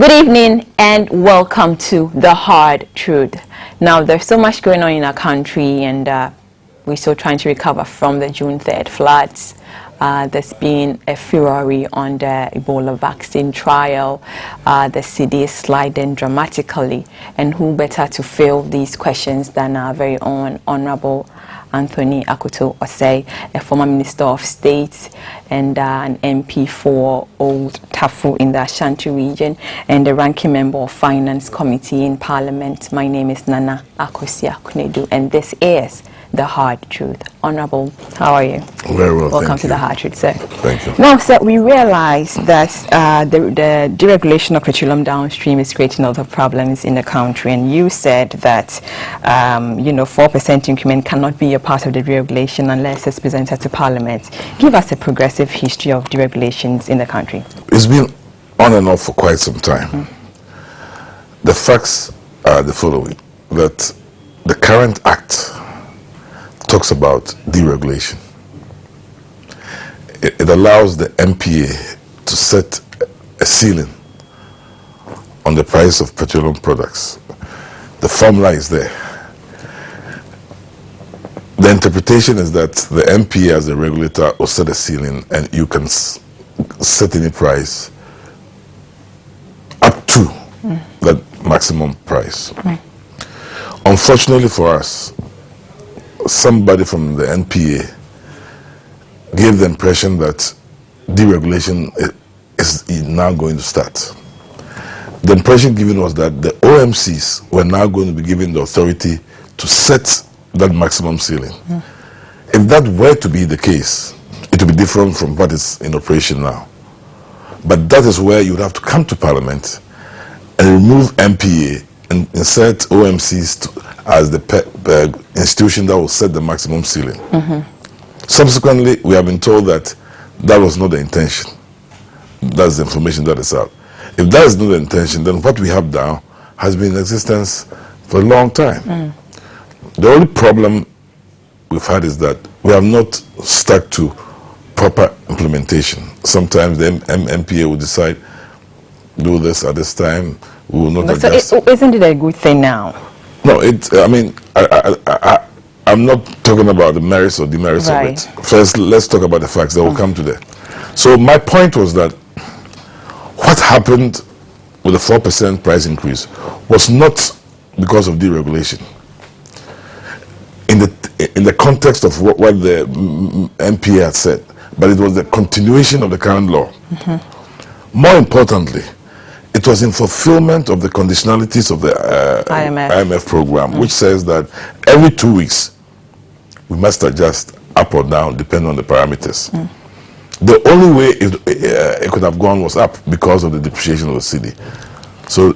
Good evening and welcome to The Hard Truth. Now, there's so much going on in our country, and we're still trying to recover from the June 3rd floods. There's been a furore on the Ebola vaccine trial. The CD is sliding dramatically, and who better to fill these questions than our very own Honorable Anthony Akoto Osei, a former Minister of State and an MP for Old Tafo in the Ashanti region, and the ranking member of Finance Committee in Parliament. My name is Nana Akosua-Kunedu, and this is The Hard Truth. Honorable, how are you? Very well, welcome to The Hard Truth, sir. Thank you. Now, sir, we realize that the deregulation of petroleum downstream is creating a lot of problems in the country, and you said that 4% increment cannot be a part of the deregulation unless it's presented to Parliament. Give us a progressive history of deregulations in the country. It's been on and off for quite some time. The facts are the following: that the current act talks about deregulation. It allows the MPA to set a ceiling on the price of petroleum products. The formula is there. The interpretation is that the MPA as a regulator will set a ceiling, and you can set any price up to that maximum price. Unfortunately for us, somebody from the NPA gave the impression that deregulation is now going to start. The impression given was that the OMCs were now going to be given the authority to set that maximum ceiling. If that were to be the case, it would be different from what is in operation now. But that is where you would have to come to Parliament and remove MPA and insert OMCs as the institution that will set the maximum ceiling. Subsequently, we have been told that that was not the intention. That's the information that is out. If that is not the intention, then what we have now has been in existence for a long time. The only problem we've had is that we have not stuck to proper implementation. Sometimes the MPA will decide, do this at this time, we will not adjust. So isn't it a good thing now? No, I'm not talking about the merits or demerits of it. First, let's talk about the facts that will come to that. So my point was that what happened with the 4% price increase was not because of deregulation. In the context of what the MPA had said, but it was the continuation of the current law. More importantly, it was in fulfillment of the conditionalities of the IMF program, which says that every 2 weeks we must adjust up or down depending on the parameters. The only way it could have gone was up because of the depreciation of the cedi. So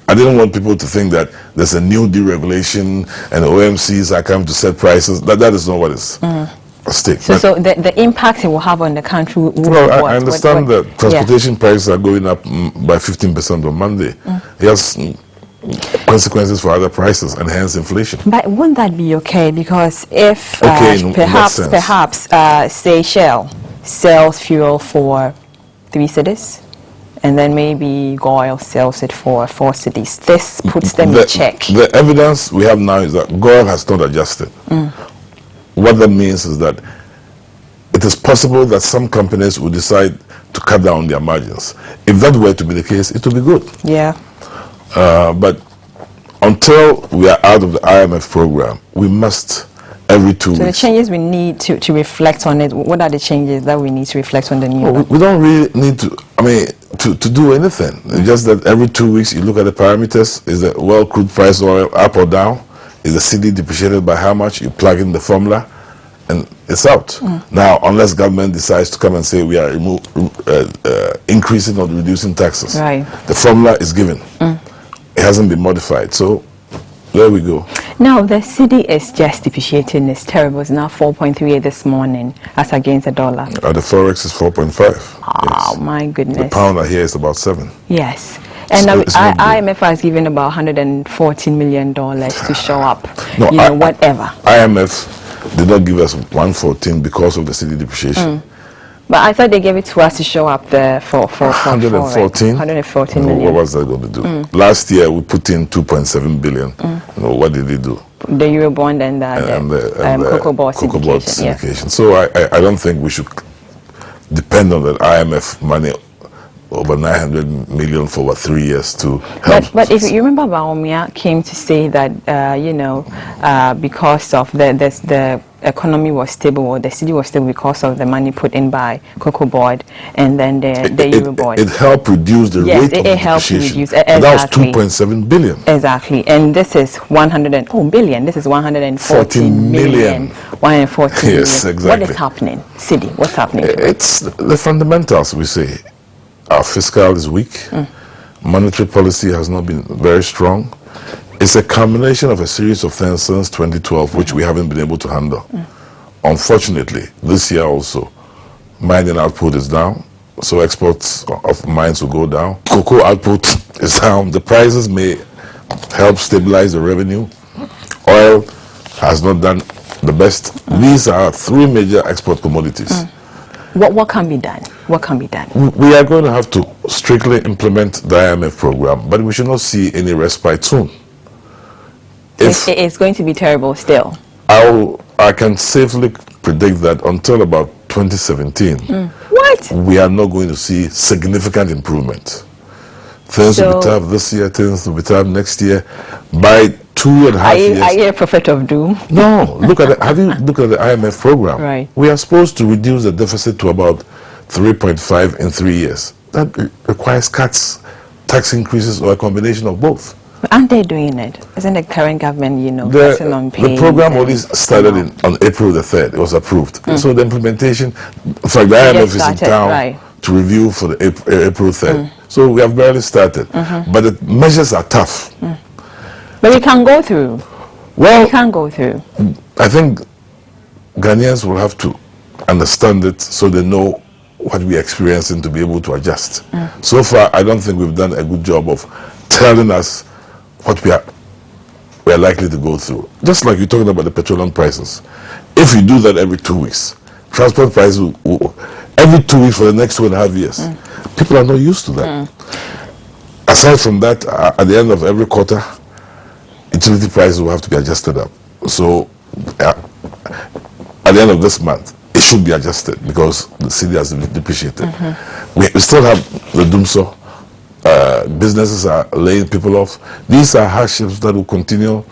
I didn't want people to think that there's a new deregulation and the OMCs are coming to set prices. That is not what is at stake. So the impact it will have on the country will I understand that transportation prices are going up by 15% on Monday. It has consequences for other prices and hence inflation. But wouldn't that be okay? Because if perhaps say Shell sells fuel for 3 cedis, and then maybe GOIL sells it for 4 cedis, this puts them in check. The evidence we have now is that GOIL has not adjusted. What that means is that it is possible that some companies will decide to cut down their margins. If that were to be the case, it would be good. But until we are out of the IMF program, we must every 2 weeks. So the changes we need to reflect on it, what are the changes that we need to reflect on the new? We don't really need to do anything. It's just that every 2 weeks you look at the parameters. Is the crude price oil up or down? Is the cedi depreciated by how much? You plug in the formula and it's out. Now, unless government decides to come and say we are increasing or reducing taxes, the formula is given. It hasn't been modified. So there we go. Now, the cedi is just depreciating. It's terrible. It's now 4.38 this morning as against the dollar. The forex is 4.5. Oh, my goodness. The pound here is about 7. Yes. And IMF has given about $114 million to show up. Whatever. IMF did not give us 114 because of the cedi depreciation. But I thought they gave it to us to show up there for 114. 114 million. What was that going to do? Last year we put in 2.7 billion. What did they do? The Eurobond and the Cocoa Board syndication. Yeah. So I don't think we should depend on that IMF money, over 900 million for 3 years to help. But if you remember, Baumia came to say that because of the economy was stable, or the city was stable because of the money put in by Cocoa Board and then the Eurobond. It helped reduce the rate of depreciation. Exactly. That was 2.7 billion. Exactly. And this is 114 million. 114 million. Yes, exactly. What is happening? City, what's happening? It's the fundamentals, we say. Our fiscal is weak. Monetary policy has not been very strong. It's a combination of a series of things since 2012, which we haven't been able to handle. Unfortunately, this year also, mining output is down, so exports of mines will go down. Cocoa output is down. The prices may help stabilize the revenue. Oil has not done the best. These are three major export commodities. What can be done? What can be done? We are going to have to strictly implement the IMF program, but we should not see any respite soon. It's going to be terrible still. I can safely predict that until about 2017, what? We are not going to see significant improvement. Things will be tough this year, things will be tough next year. By 2.5 years. Are you a prophet of doom? No. Have you looked at the IMF program? Right. We are supposed to reduce the deficit to about 3.5 in 3 years. That requires cuts, tax increases, or a combination of both. Aren't they doing it? Isn't the current government, cutting on pay? The program only started on April the 3rd. It was approved. So the implementation, in fact, the IMF is in town to review for the April 3rd. So we have barely started. But the measures are tough. But we can go through. Well, we can go through. I think Ghanaians will have to understand it so they know what we're experiencing to be able to adjust. So far, I don't think we've done a good job of telling us what we are likely to go through. Just like you're talking about the petroleum prices. If you do that every 2 weeks, transport prices will every 2 weeks for the next 2.5 years. People are not used to that. Aside from that, at the end of every quarter, utility prices will have to be adjusted up. So at the end of this month, it should be adjusted because the city has depreciated. We still have the Dumso. Businesses are laying people off. These are hardships that will continue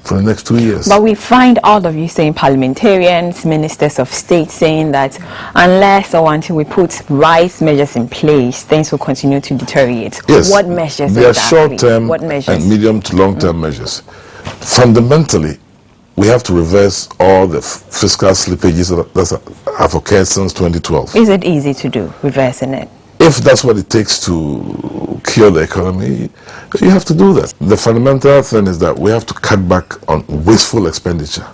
for the next 2 years. But we find all of you saying, parliamentarians, ministers of state, saying that unless or until we put right measures in place, things will continue to deteriorate. Yes. What measures They are exactly? short-term and medium to long-term measures. Fundamentally, we have to reverse all the fiscal slippages that have occurred since 2012. Is it easy to do, reversing it? If that's what it takes to cure the economy, you have to do that. The fundamental thing is that we have to cut back on wasteful expenditure.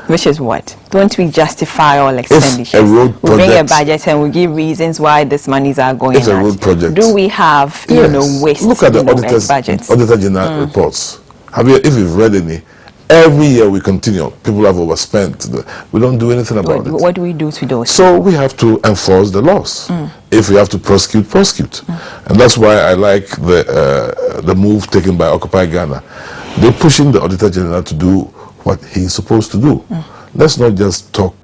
Which is what? Don't we justify all expenditures? We bring a budget and we give reasons why these monies are going a road project. Do we have, waste? Look at the Auditor General reports. If you've read any, every year we continue. People have overspent. We don't do anything about it. What do we do to those? So we have to enforce the laws. If we have to prosecute. And that's why I like the move taken by Occupy Ghana. They're pushing the Auditor General to do what he's supposed to do. Let's not just talk.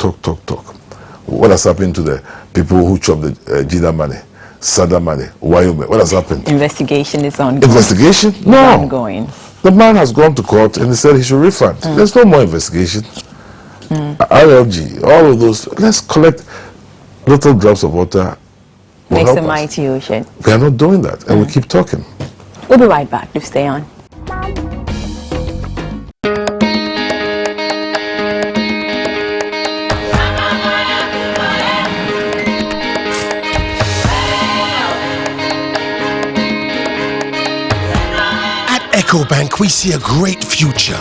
What has happened to the people who chop the JIDA money, SADA money, Wyoming? What has happened? Investigation is ongoing. Investigation? No. Ongoing. The man has gone to court and he said he should refund. There's no more investigation. RLG, all of those. Let's collect little drops of water. Makes a mighty ocean. We are not doing that, and we keep talking. We'll be right back. Do stay on. EcoBank, we see a great future,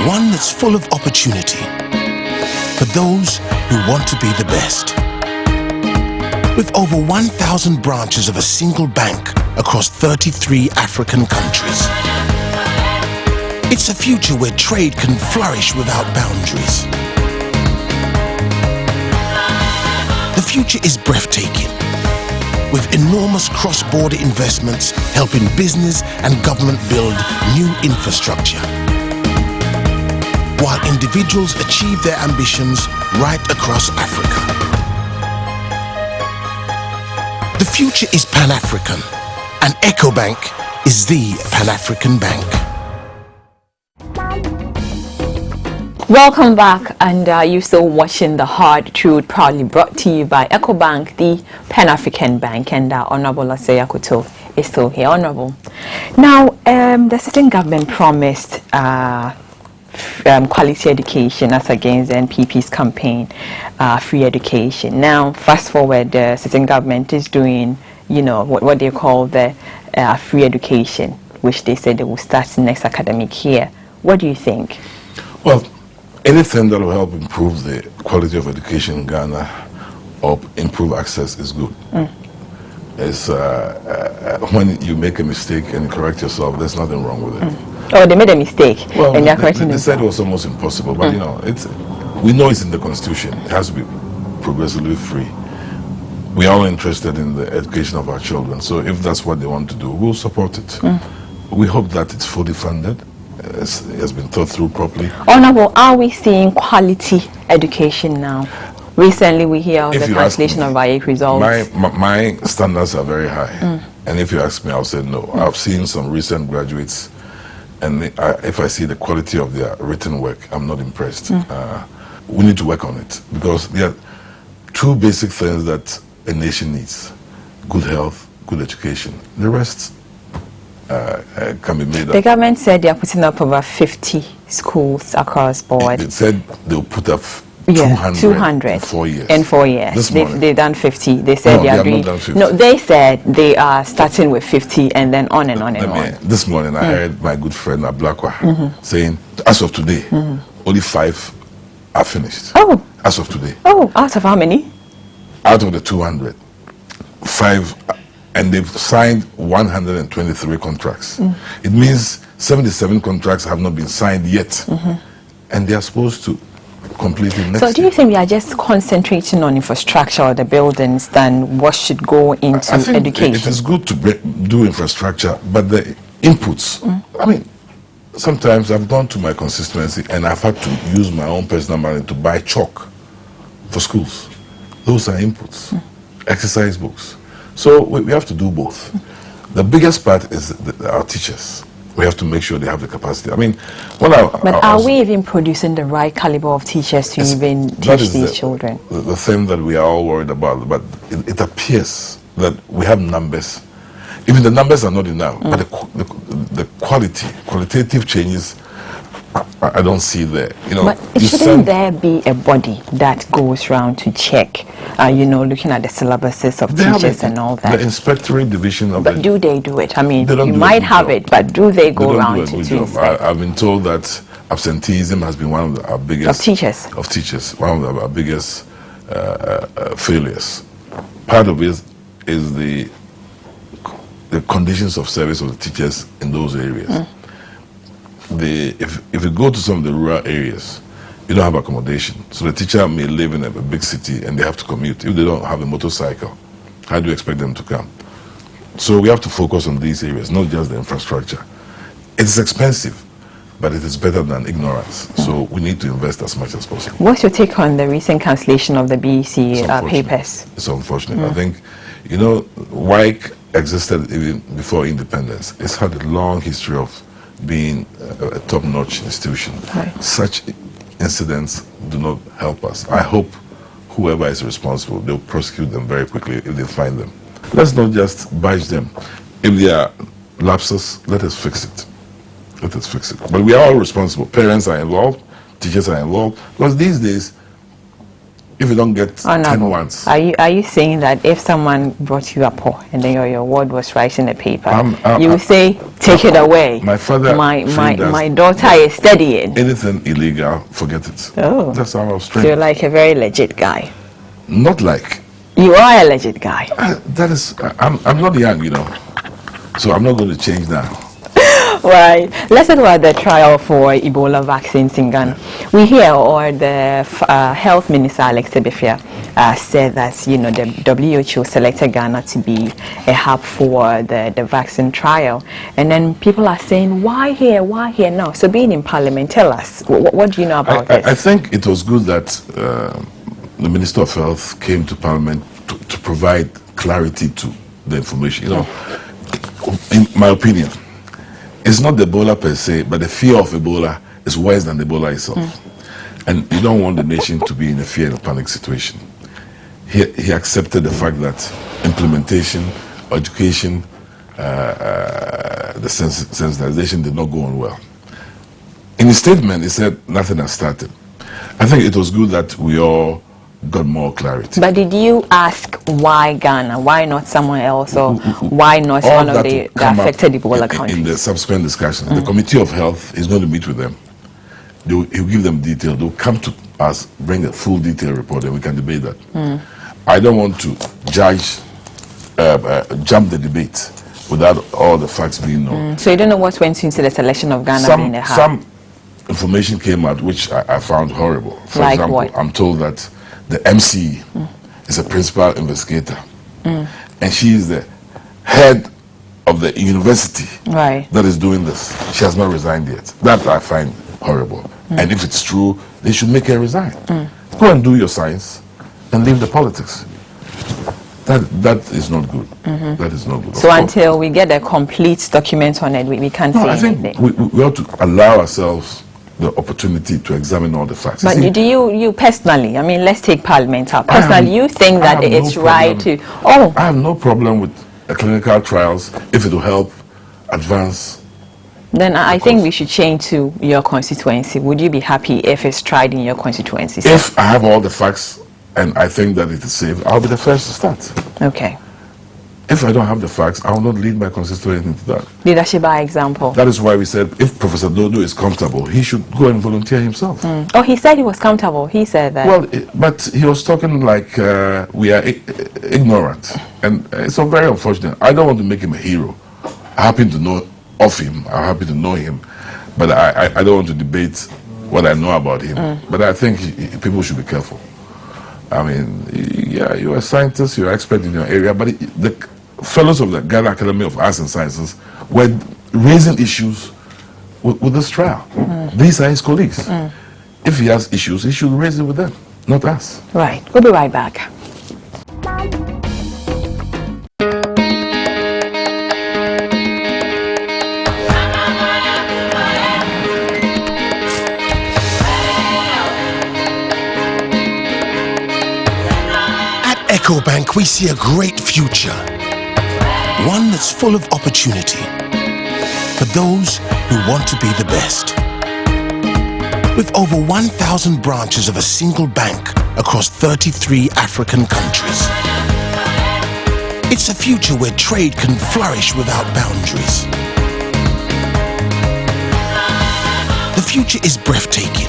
one that's full of opportunity for those who want to be the best. With over 1,000 branches of a single bank across 33 African countries, it's a future where trade can flourish without boundaries. future is breathtaking, with enormous cross-border investments helping business and government build new infrastructure, while individuals achieve their ambitions right across Africa. The future is Pan-African, and EcoBank is the Pan-African bank. Welcome back, and you're still watching The Hard Truth, proudly brought to you by EcoBank, the Pan-African Bank, and Honorable Anthony Akoto is still here. Honorable. Now, the sitting government promised quality education as against the NPP's campaign, free education. Now, fast forward, the sitting government is doing, you know, what they call the free education, which they said they will start next academic year. What do you think? Well, anything that will help improve the quality of education in Ghana or improve access is good. It's, when you make a mistake and correct yourself, there's nothing wrong with it. Oh, they made a mistake. Well, and they're correcting they said it was almost impossible, but you know, we know it's in the Constitution. It has to be progressively free. We are all interested in the education of our children, so if that's what they want to do, we'll support it. We hope that it's fully funded. It has been thought through properly. Honorable, are we seeing quality education now? Recently, we hear of the cancellation of IEP results. My standards are very high, and if you ask me, I'll say no. I've seen some recent graduates, and if I see the quality of their written work, I'm not impressed. We need to work on it, because there are two basic things that a nation needs: good health, good education. The rest can be made up. The government said they are putting up over 50 schools across board. They said they'll put up 200 in 4 years. In 4 years. They've done 50. They said no, they are doing. Not done 50. No, they said they are starting with 50 and then on and on and on. This morning I heard my good friend Ablakwa saying, as of today, only 5 are finished. Oh. As of today. Oh, out of how many? Out of the 200, 5, and they've signed 123 contracts. It means 77 contracts have not been signed yet, and they are supposed to complete it next year. So do you think we are just concentrating on infrastructure or the buildings than what should go into I think education? It is good to do infrastructure, but the inputs, I mean, sometimes I've gone to my constituency and I've had to use my own personal money to buy chalk for schools. Those are inputs, exercise books. So we have to do both. The biggest part is our teachers. We have to make sure they have the capacity. I mean, are we even producing the right caliber of teachers to even teach these children? The thing that we are all worried about, but it appears that we have numbers. Even the numbers are not enough, but the qualitative changes, I don't see there. You know, but shouldn't there be a body that goes around to check, you know, looking at the syllabuses of teachers and all that? The inspectorate division of But do they do it? I mean, you might have it, but do they go around to inspect? I've been told that absenteeism has been one of our biggest... Of teachers, one of our biggest failures. Part of it is the conditions of service of the teachers in those areas. If you go to some of the rural areas, you don't have accommodation. So the teacher may live in a big city and they have to commute. If they don't have a motorcycle, how do you expect them to come? So we have to focus on these areas, not just the infrastructure. It's expensive, but it is better than ignorance. So we need to invest as much as possible. What's your take on the recent cancellation of the BEC papers? It's unfortunate. I think, you know, WIC existed even before independence. It's had a long history of being a top-notch institution. Such incidents do not help us. I hope whoever is responsible, they'll prosecute them very quickly if they find them. Let's not just badge them. If there are lapses, let us fix it. Let us fix it. But we are all responsible. Parents are involved, teachers are involved, because these days, if you don't get 10 ones. Are you saying that if someone brought you a paw and then your word was right in the paper, you would say, take it away? My father, my daughter is studying. Anything illegal, forget it. Oh. That's how I was trained. So you're like a very legit guy. Not like. You are a legit guy. I'm not young, you know. So I'm not going to change now. Right. Let's talk about the trial for Ebola vaccines in Ghana. We hear, or the Health Minister Alex Ebefia said that the WHO selected Ghana to be a hub for the vaccine trial, and then people are saying, why here now? So being in Parliament, tell us what do you know about this? I think it was good that the Minister of Health came to Parliament to provide clarity to the information. In my opinion, it's not the Ebola per se, but the fear of Ebola is worse than Ebola itself. And you don't want the nation to be in a fear and a panic situation. He accepted the fact that implementation, education, the sensitization did not go on well. In his statement, he said nothing has started. I think it was good that we all got more clarity. But did you ask why Ghana? Why not someone else? Or why not one of the affected Ebola countries? In the subsequent discussions, the Committee of Health is going to meet with them. He'll give them detail. They'll come to us, bring a full detailed report, and we can debate that. I don't want to jump the debate without all the facts being known. So you don't know what went into the selection of Ghana being a hub? Some information came out which I found horrible. For example, what? I'm told that the MC is a principal investigator, and she is the head of the university that is doing this. She has not resigned yet. That I find horrible. And if it's true, they should make her resign. Go and do your science and leave the politics. That is not good. That is not good. So until we get a complete document on it, we can't say anything. I think we ought to allow ourselves the opportunity to examine all the facts. But do you personally, I mean, let's take Parliament up. Personally, you think that it's right to... I have no problem with clinical trials if it will help advance. Then I think we should change to your constituency. Would you be happy if it's tried in your constituency? Sir? If I have all the facts and I think that it is safe, I'll be the first to start. Okay. If I don't have the facts, I will not lead my constituency into that. Leadership by example. That is why we said if Professor Dodo is comfortable, he should go and volunteer himself. Oh, he said he was comfortable. He said that. Well, but he was talking like we are ignorant. And it's so very unfortunate. I don't want to make him a hero. I happen to know of him. I'm happy to know him. But I don't want to debate what I know about him. But I think people should be careful. I mean, yeah, you're a scientist, you're an expert in your area, but the fellows of the Ghana Academy of Arts and Sciences were raising issues with this trial. These are his colleagues. If he has issues, he should raise it with them, not us. Right. We'll be right back. EcoBank, we see a great future, one that's full of opportunity for those who want to be the best. With over 1,000 branches of a single bank across 33 African countries, it's a future where trade can flourish without boundaries. The future is breathtaking,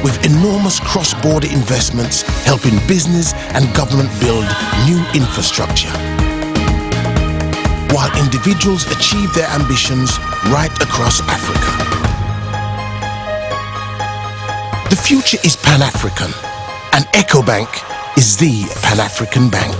with enormous cross-border investments helping business and government build new infrastructure, while individuals achieve their ambitions right across Africa. The future is Pan-African, and EcoBank is the Pan-African bank.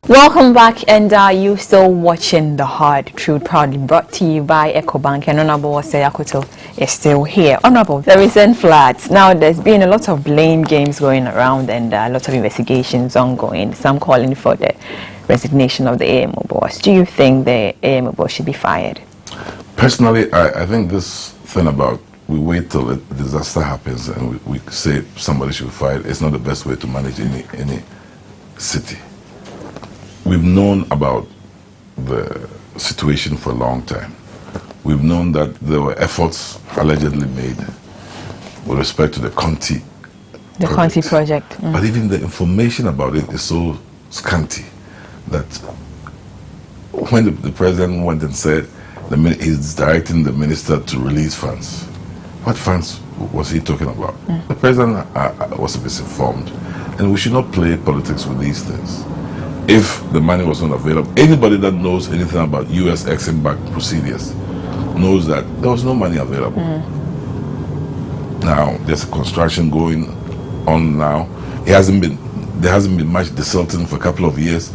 Welcome back, and you still watching The Hard Truth, proudly brought to you by EcoBank, and Honorable Osei Akoto is still here. Honorable, the recent floods. Now, there's been a lot of blame games going around and a lot of investigations ongoing, some calling for the resignation of the AMO boss. Do you think the AMO boss should be fired? Personally, I think this thing about we wait till a disaster happens and we say somebody should be fired, it's not the best way to manage any city. We've known about the situation for a long time. We've known that there were efforts allegedly made with respect to the Conti project. But even the information about it is so scanty that when the president went and said he's directing the minister to release funds, what funds was he talking about? The president was misinformed, and we should not play politics with these things. if the money was not available. Anybody that knows anything about U.S. Exim Bank procedures knows that there was no money available. Now there's construction going on now. There hasn't been much desilting for a couple of years.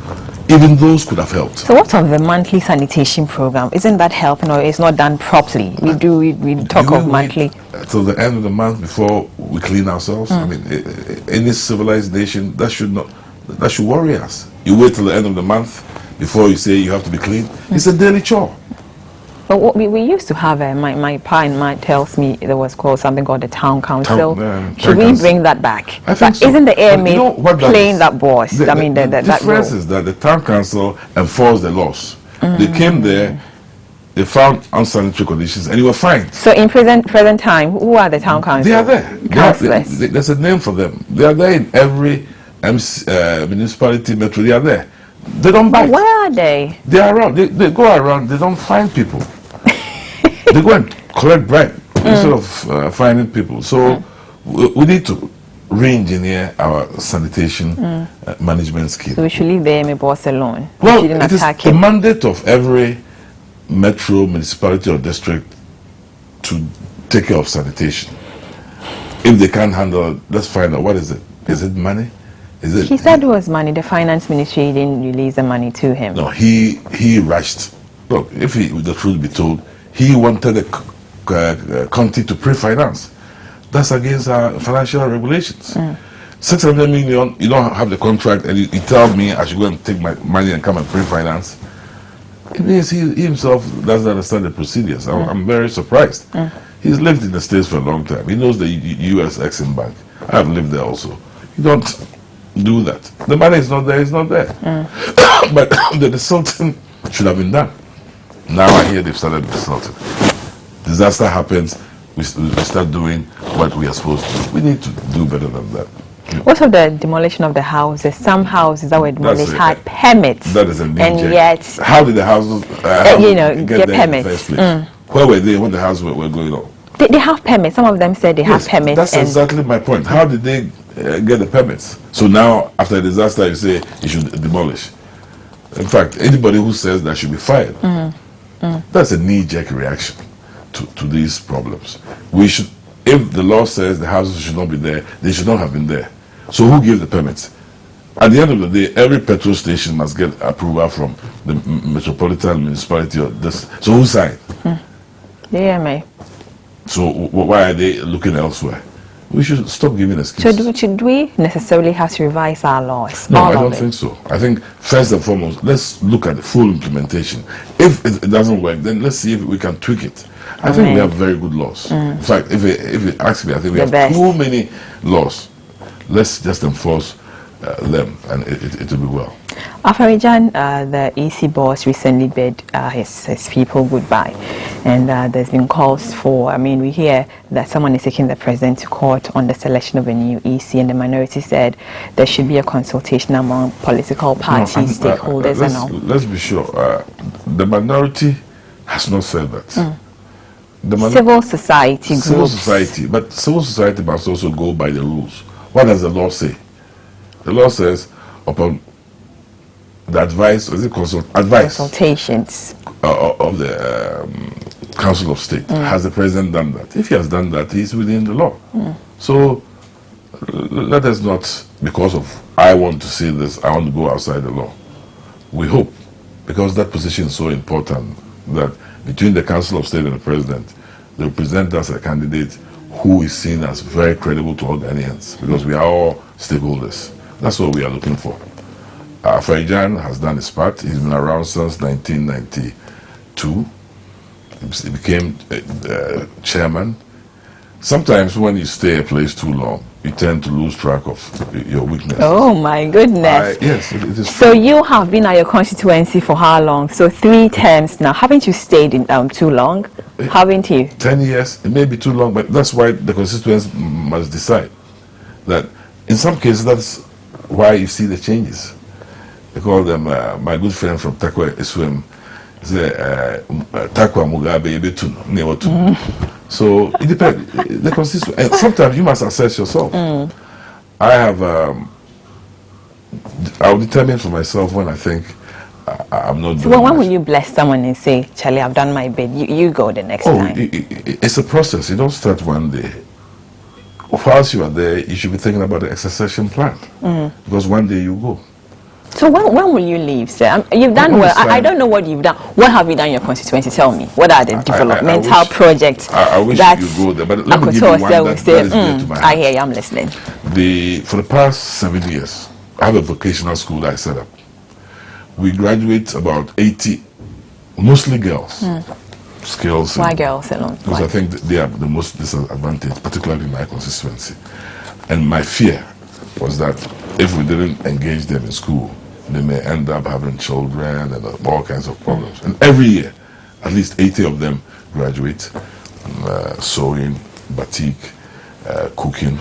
Even those could have helped. So what of the monthly sanitation program? Isn't that helping, or it's not done properly? We talk of monthly. Till the end of the month before we clean ourselves. I mean, any civilized nation, that should worry us. You wait till the end of the month before you say you have to be clean. It's a daily chore. But what we used to have, my pa and ma tells me there was called something called the town council. Should we bring that back? I think so. Isn't the AMA playing that boss? The difference is that the town council enforced the laws. They came there, they found unsanitary conditions, and they were fined. So in present time, who are the town council? They are there. Councillors. There's a name for them. They are there in every municipality, metro. They are there. They don't bite. But where are they? They are around. They go around. They don't find people. They go and collect bribe instead of finding people. So we need to re-engineer our sanitation management scheme. So we should leave the AMA boss alone. Well, it is the mandate of every metro, municipality or district to take care of sanitation. If they can't handle it, let's find out what is it. Is it money? He said it was money. The finance ministry didn't release the money to him. No, he rushed. Look, if the truth be told, he wanted the county to pre-finance. That's against our financial regulations. 600 million, you don't have the contract, and you tell me I should go and take my money and come and pre-finance. It means he himself doesn't understand the procedures. I'm very surprised. He's lived in the States for a long time. He knows the U.S. Exim Bank. I have lived there also. You don't do that. The money is not there, it's not there. But the desilting should have been done. Now I hear they've started desilting. Disaster happens, we start doing what we are supposed to do. We need to do better than that. What of the demolition of the houses? Some houses that were demolished had permits. That is a new and yet, how did the houses get permits? In the first place? Where were they when the houses were going on? They have permits. Some of them said they have permits. That's exactly my point. How did they get the permits? So now, after a disaster, you say you should demolish. In fact, anybody who says that should be fired. That's a knee-jerk reaction to these problems. We should, if the law says the houses should not be there, they should not have been there. So who gave the permits? At the end of the day, every petrol station must get approval from the metropolitan municipality or this. So who signed? The AMA. So why are they looking elsewhere? We should stop giving excuses. Should we necessarily have to revise our laws? No, I don't think so. I think first and foremost, let's look at the full implementation. If it doesn't work, then let's see if we can tweak it. I think we have very good laws. In fact, if you ask me, I think we have too many laws. Let's just enforce them, and it will be well. Afarijan, the EC boss recently bid his people goodbye, and there's been calls for, I mean, we hear that someone is taking the president to court on the selection of a new EC, and the minority said there should be a consultation among political parties, stakeholders and all. Let's be sure, the minority has not said that. Civil society groups. Civil society, but civil society must also go by the rules. What does the law say? The law says, upon the advice, is it consultations of the Council of State, has the president done that? If he has done that, he's within the law. So let us not, because of I want to say this, I want to go outside the law. We hope, because that position is so important, that between the Council of State and the president, they present us a candidate who is seen as very credible to all Ghanaians, because we are all stakeholders. That's what we are looking for. Afarijan has done his part. He's been around since 1992. He became chairman. Sometimes when you stay a place too long, you tend to lose track of your weaknesses. Oh my goodness. Yes, it is. So you have been at your constituency for how long? So 3 terms now. Haven't you stayed in too long? Haven't you? 10 years. It may be too long, but that's why the constituents must decide. That in some cases, that's why you see the changes. They call them, my good friend from Takwa Iswem, Takwa Mugabe Ebetuno, Newotuno. So it depends. The constituent, and sometimes you must assess yourself. I have I'll determine for myself when I think I'm not So doing when much. will you bless someone and say, Charlie, I've done my bit, you go the next time? It's a process. You don't start one day. Whilst you are there, you should be thinking about the succession plan. Because one day you go. So when will you leave, sir? You've done well. I don't know what you've done. What have you done in your constituency? Tell me. What are the developmental projects I wish that you go there, but let me give Akoto you one Osei that will say, is dear to my heart. I hear you, I'm listening. For the past 7 years, I have a vocational school that I set up. We graduate about 80, mostly girls. Skills. Why girls alone? Because I think they are the most disadvantaged, particularly in my constituency. And my fear was that if we didn't engage them in school, they may end up having children and all kinds of problems. And every year, at least 80 of them graduate, sewing, batik, cooking.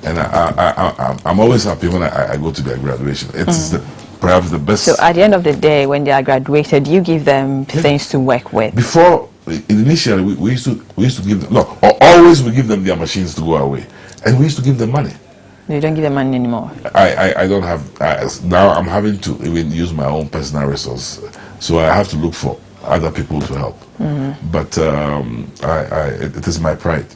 And I'm always happy when I go to their graduation. It's perhaps the best. So at the end of the day, when they are graduated, you give them things to work with. Before, initially, we used to give them, no, or always we give them their machines to go away. And we used to give them money. You don't give them money anymore. I don't have, now I'm having to even use my own personal resource. So I have to look for other people to help. But it is my pride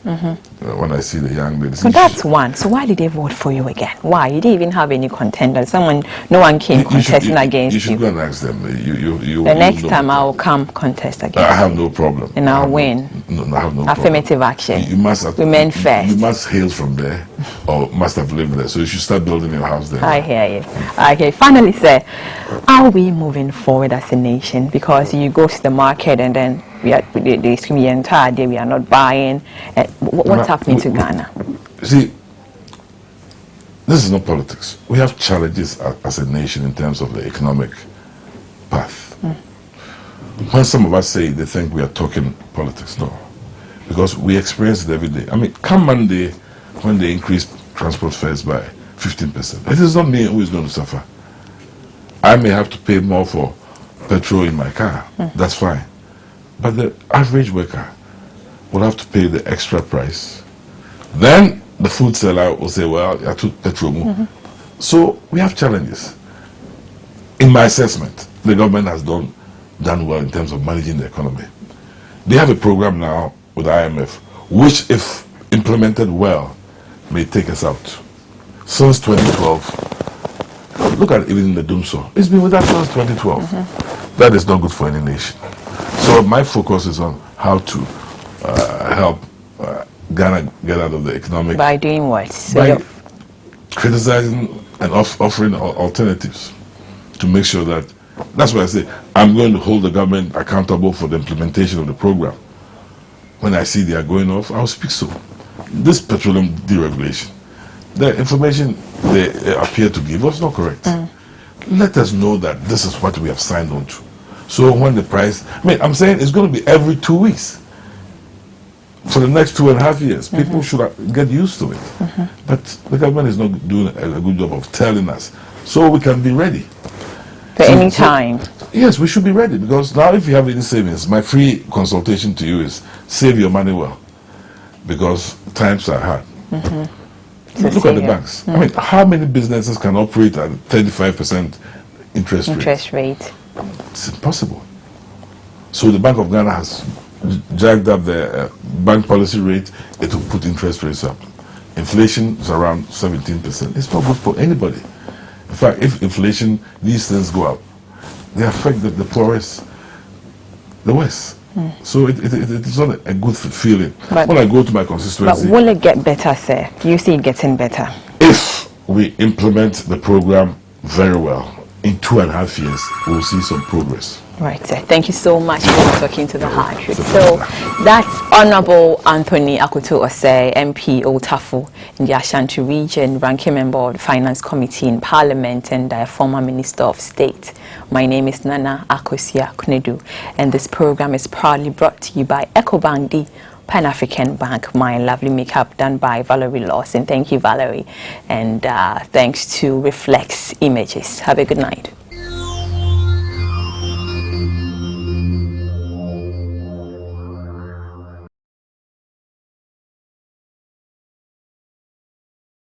when I see the young ladies. So that's one. So why did they vote for you again? Why? You didn't even have any contenders. No one came contesting against you. You should go and ask them. The next time I will come contest again. I have no problem. And I'll win. No, I have no Affirmative action. You must have, women first. You must hail from there or must have lived there. So you should start building your house there. I hear you. Okay. Finally, sir, are we moving forward as a nation? Because you go to the market and then they scream the entire day we are not buying. What's happening to Ghana? See, this is not politics. We have challenges as a nation in terms of the economic path. When some of us say they think we are talking politics, no. Because we experience it every day. I mean, come Monday when they increase transport fares by 15%. It is not me who is going to suffer. I may have to pay more for petrol in my car. That's fine. But the average worker will have to pay the extra price. Then the food seller will say, well, I took petrol. So we have challenges. In my assessment, the government has done well in terms of managing the economy. They have a program now with the IMF, which, if implemented well, may take us out. Since 2012, look at it, even in the Dumso. It's been with us since 2012. That is not good for any nation. So my focus is on how to help Ghana get out of the economic... By doing what? So by criticizing and offering alternatives to make sure that... That's why I say I'm going to hold the government accountable for the implementation of the program. When I see they are going off, I'll speak so. This petroleum deregulation, the information they appear to give was not correct. Let us know that this is what we have signed on to. So when the price, I'm saying it's going to be every 2 weeks. For the next 2.5 years, people should get used to it. But the government is not doing a good job of telling us. So we can be ready. For any time. Yes, we should be ready, because now if you have any savings, my free consultation to you is save your money well, because times are hard. Look at the banks. I mean, how many businesses can operate at 35% interest rate? It's impossible. So the Bank of Ghana has jacked up the bank policy rate. It will put interest rates up. Inflation is around 17%. It's not good for anybody. In fact, if inflation, these things go up, they affect the poorest the West. So it is not a good feeling. But when I go to my constituency... But will it get better, sir? You see it getting better? If we implement the program very well, in 2.5 years, we'll see some progress. Right, sir. Thank you so much for talking to the Hard Truth. So that's Honorable Anthony Akoto Osei, MP Old Tafo in the Ashanti region, ranking member of the Finance Committee in Parliament and former Minister of State. My name is Nana Akosia Kunedu, and this program is proudly brought to you by EcoBank, the Pan-African Bank. My lovely makeup done by Valerie Lawson. Thank you, Valerie. And thanks to Reflex Images. Have a good night.